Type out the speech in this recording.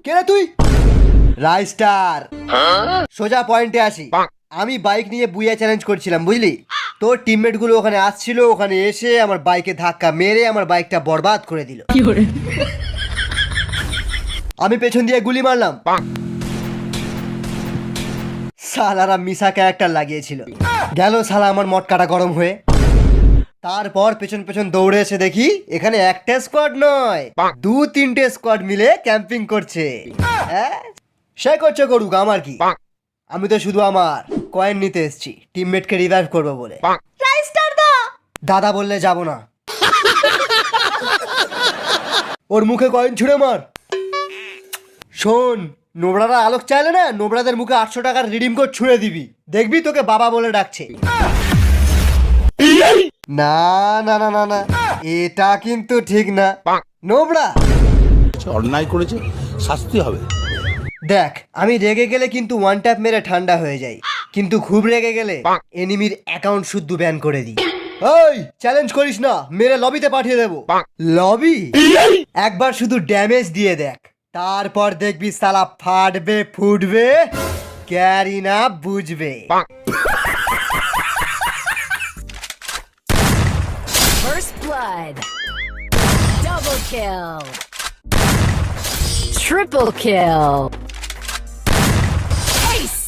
কে রে তুই? রাইস্টার, সোজা পয়েন্টে আসি। আমি বাইক নিয়ে বুইয়া চ্যালেঞ্জ করছিলাম, বুঝলি? তোর টিমমেট গুলো ওখানে আসছিল, ওখানে এসে আমার বাইকে ধাক্কা মেরে আমার বাইকটা বরবাদ করে দিল। আমি পেছন দিয়ে গুলি মারলাম। শালারা মিশা ক্যারেক্টার লাগিয়েছিল। গেল শালা আমার মটকাটা গরম হয়ে। তারপর পেছন পেছন দৌড়ে এসে দেখি এখানে একটা স্কোয়াড নয়, 2-3টে স্কোয়াড মিলে ক্যাম্পিং করছে। সে করছে করুক, আমার কি? আমি তো শুধু আমার কয়েন নিতে এসেছি, টিমমেটকে রিভাইভ করবো বলে। দাদা বললে যাব না। ওর মুখে কয়েন ছুঁড়ে মার। শোন, নোবড়ারা আলোক চাইলে না, নোবড়াদের মুখে 800 টাকার রিডিম কোড ছুঁড়ে দিবি, দেখবি তোকে বাবা বলে ডাকছে। না না না না না, এটা কিন্তু ঠিক না। নোবড়া অন্যায় করেছে, শাস্তি হবে। দেখ, আমি রেগে গেলে কিন্তু ওয়ান ট্যাপ মেরে ঠান্ডা হয়ে যাই, কিন্তু খুব রেগে গেলে এনিমির অ্যাকাউন্ট শুদ্ধ ব্যান করে দিই। ওই চ্যালেঞ্জ করিস না, মেরে লবিতে পাঠিয়ে দেবো। লবি? একবার শুধু ড্যামেজ দিয়ে দেখ, তারপর দেখবি সালা ফাটবে ফুটবে, ক্যারি না বুঝবে। First blood. Double kill. Triple kill. Ace!